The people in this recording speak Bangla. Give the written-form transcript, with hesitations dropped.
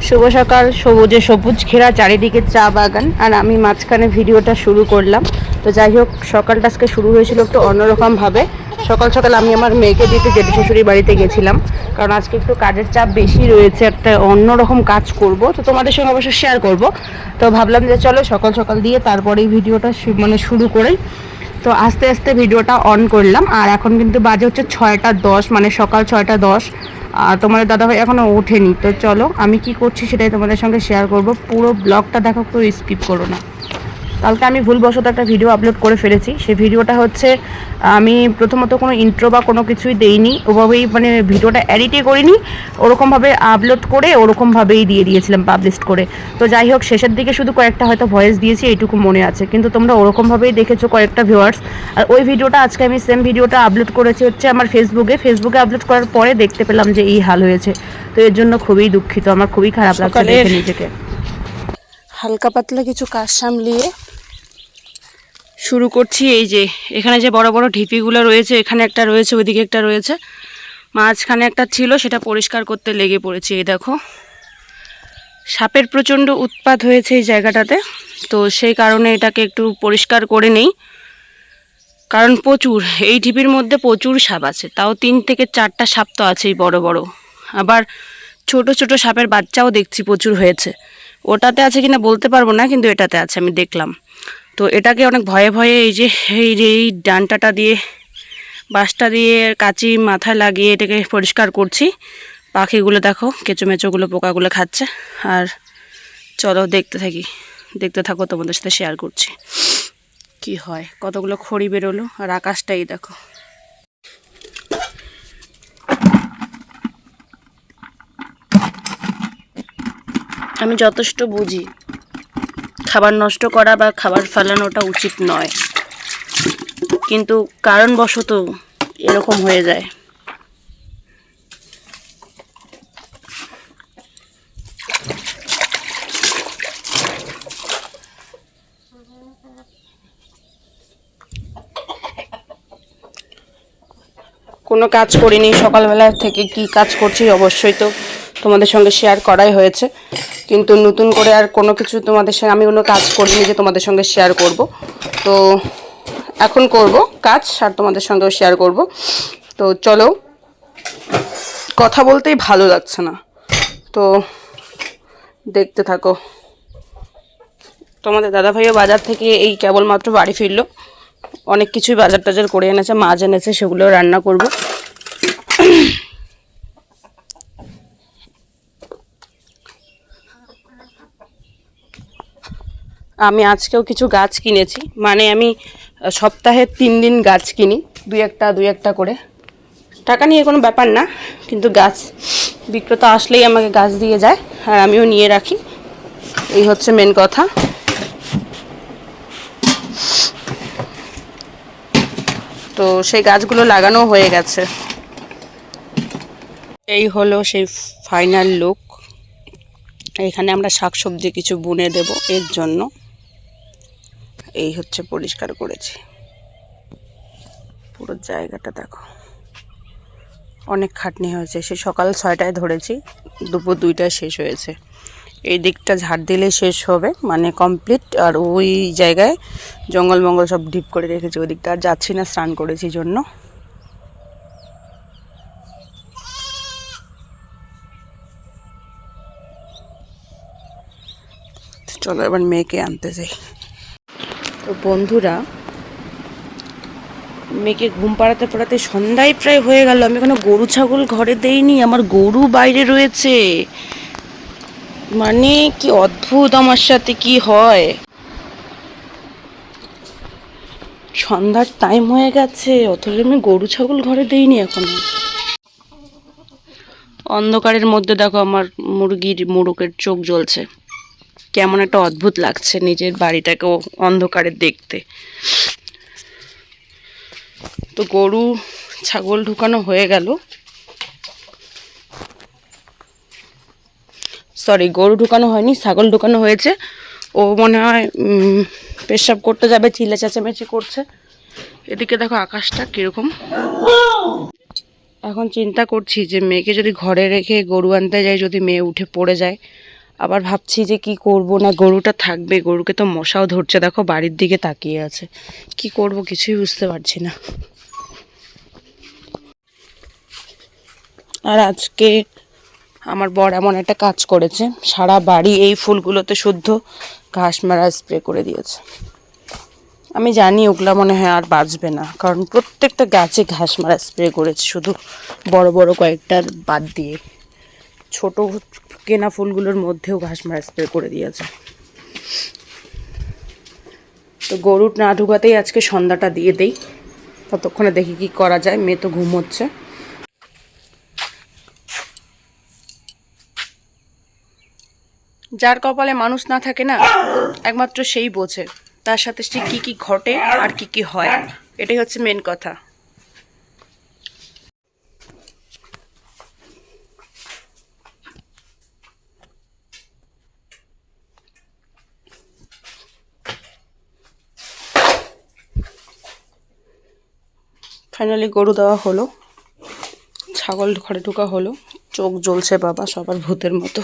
শুভ সকাল। সবুজে সবুজ ঘেরা চারিদিকে চা বাগান, আর আমি মাঝখানে ভিডিওটা শুরু করলাম। তো যাই হোক, সকালটা আজকে শুরু হয়েছিল একটু অন্যরকমভাবে। সকাল সকাল আমি আমার মেয়েকে দিতে জেঠু শ্বশুরের বাড়িতে গেছিলাম, কারণ আজকে একটু কাজের চাপ বেশি রয়েছে, একটা অন্যরকম কাজ করব, তো তোমাদের সঙ্গে অবশ্য শেয়ার করব। তো ভাবলাম যে চলো সকাল সকাল দিয়ে তারপরেই ভিডিওটা শুরু করেই। তো আস্তে আস্তে ভিডিওটা অন করলাম, আর এখন কিন্তু বাজে হচ্ছে 6টা 10, মানে সকাল 6টা 10। আর তোমাদের দাদাভাই এখনও ওঠেনি। তো চলো আমি কি করছি সেটাই তোমাদের সঙ্গে শেয়ার করব। পুরো ব্লগটা দেখো, কেউ স্কিপ করো না। কালকে আমি ভুলবশত একটা ভিডিও আপলোড করে ফেলেছি। সেই ভিডিওটা হচ্ছে, আমি প্রথমত কোনো ইন্ট্রো বা কোনো কিছুই দেইনি, ওভাবেই মানে ভিডিওটা এডিটই করিনি, ওরকমভাবে আপলোড করে ওরকমভাবেই দিয়ে দিয়েছিলাম পাবলিশ করে। তো যাই হোক, শেষের দিকে শুধু কয়েকটা হয়তো ভয়েস দিয়েছি, এইটুকু মনে আছে, কিন্তু তোমরা ওরকমভাবেই দেখেছো কয়েকটা ভিউয়ার্স। আর ওই ভিডিওটা আজকে আমি সেম ভিডিওটা আপলোড করেছি হচ্ছে আমার ফেসবুকে আপলোড করার পরে দেখতে পেলাম যে এই হাল হয়েছে। তো এর জন্য খুবই দুঃখিত, আমার খুবই খারাপ লাগছে দেখে নিজেকে। হালকা পাতলা কিছু কাজ সামলিয়ে শুরু করছি। এই যে এখানে যে বড় বড় ঢিপিগুলো রয়েছে, এখানে একটা রয়েছে, ওইদিকে একটা রয়েছে, মাঝখানে একটা ছিল, সেটা পরিষ্কার করতে লেগে পড়েছি। এই দেখো, সাপের প্রচণ্ড উৎপাত হয়েছে এই জায়গাটাতে, তো সেই কারণে এটাকে একটু পরিষ্কার করে নেই। কারণ প্রচুর, এই ঢিপির মধ্যে প্রচুর সাপ আছে, তাও 3 থেকে 4টা সাপ তো আছেই বড় বড়। আবার ছোট ছোট সাপের বাচ্চাও দেখছি প্রচুর হয়েছে। ওটাতে আছে কিনা বলতে পারবো না, কিন্তু এটাতে আছে, আমি দেখলাম। তো এটাকে অনেক ভয়ে ভয়ে এই ডান্টাটা দিয়ে, বাঁশটা দিয়ে কাঁচি মাথায় লাগিয়ে এটাকে পরিষ্কার করছি। পাখিগুলো দেখো, কেঁচোমেচোগুলো, পোকাগুলো খাচ্ছে। আর চলো দেখতে থাকো, তোমাদের সাথে শেয়ার করছি কি হয়। কতগুলো খড়ি বেরোলো, আর আকাশটাই দেখো। আমি যথেষ্ট বুঝি খাবার নষ্ট করা বা খাবার ফেলানোটা উচিত নয়, কিন্তু কারণবশত এরকম হয়ে যায়। কোনো কাজ করিনি সকালবেলা থেকে, কি কাজ করছি অবশ্যই তো তোমাদের সঙ্গে শেয়ার করাই হয়েছে, কিন্তু নতুন করে আর কোনো কিছু তোমাদের সঙ্গে আমি কোনো কাজ করিনি যে তোমাদের সঙ্গে শেয়ার করব। তো এখন করব কাজ, আর তোমাদের সঙ্গেও শেয়ার করব। তো চলো, কথা বলতেই ভালো লাগছে না, তো দেখতে থাকো। তোমাদের দাদাভাইও বাজার থেকে এই কেবলমাত্র বাড়ি ফিরলো, অনেক কিছুই বাজার টাজার করে এনেছে, মাছ এনেছে, সেগুলো রান্না করব। আমি আজকেও কিছু গাছ কিনেছি, মানে আমি সপ্তাহে 3 দিন গাছ কিনি, দুই একটা করে। টাকা নিয়ে কোনো ব্যাপার না, কিন্তু গাছ বিক্রেতা আসলেই আমাকে গাছ দিয়ে যায়, আর আমিও নিয়ে রাখি, এই হচ্ছে মেন কথা। তো সেই গাছগুলো লাগানো হয়ে গেছে। এই হলো সেই ফাইনাল লুক। এখানে আমরা শাকসবজি কিছু বুনে দেব, এর জন্য এই হচ্ছে পরিষ্কার করেছি। পুরো জায়গাটা দেখো, অনেক খাটনি হয়েছে। সে সকাল 6টায় ধরেছি, দুপুর 2টায় শেষ হয়েছে। এই দিকটা ঝাড় দিলে শেষ হবে, মানে কমপ্লিট। আর ওই জায়গায় জঙ্গল মঙ্গল সব ডিপ করে রেখেছি, ওই দিকটা আর যাচ্ছি না, স্নান করেছি জন্য। চলো এবার মেয়েকে আনতে যাই। তো বন্ধুরা, মেয়েকে ঘুম পাড়াতে পাড়াতে সন্ধ্যায় প্রায় হয়ে গেল। আমি এখনো গরু ছাগল ঘরে দেইনি, আমার গরু বাইরে রয়েছে। মানে কি অদ্ভুত আমার সাথে কি হয়। সন্ধ্যার টাইম হয়ে গেছে, অথচ আমি গরু ছাগল ঘরে দেইনি এখনো। অন্ধকারের মধ্যে দেখো আমার মোরগের চোখ জ্বলছে, কেমন একটা অদ্ভুত লাগছে নিজের বাড়িটাকেও অন্ধকারে দেখতে। তো গরু ছাগল ঢুকানো হয়ে গেল, সরি গরু ঢুকানো হয়নি, ছাগল ঢুকানো হয়েছে। ও মনে হয় পেশাব করতে যাবে, চিল্লা চেঁচামেচি করছে। এদিকে দেখো আকাশটা কিরকম। এখন চিন্তা করছি যে মেয়েকে যদি ঘরে রেখে গরু আনতে যাই, যদি মেয়ে উঠে পড়ে যায়, আবার ভাবছি যে কি করব, না গরুটা থাকবে, গরুকে তো মশাও ধরছে, দেখো বাড়ির দিকে তাকিয়ে আছে। কি করব কিছুই বুঝতে পারছি না। আর আজকে আমার বর এমন একটা কাজ করেছে, সারা বাড়ি এই ফুলগুলোতে শুদ্ধ ঘাস মারা স্প্রে করে দিয়েছে। আমি জানি ওগুলা মনে হয় আর বাঁচবে না, কারণ প্রত্যেকটা গাছে ঘাস মারা স্প্রে করেছে, শুধু বড় বড় কয়েকটার বাদ দিয়ে ছোট কেনা ফুলগুলোর মধ্যেও ঘাস মারা স্প্রে করে দিয়েছে। তো গরু না ঢুকাতেই আজকে সন্ধ্যাটা দিয়ে দেই, ততক্ষণে দেখি কি করা যায়। মেয়ে তো ঘুমোচ্ছে। যার কপালে মানুষ না থাকে না, একমাত্র সেই বোঝে তার সাথে ঠিক কী কী ঘটে আর কি কি হয়। এটাই হচ্ছে মেন কথা। ফাইনালি গরু দেওয়া হলো, ছাগল ঘরে ঢোকা হলো। চোখ জ্বলছে বাবা সবার ভূতের মতো।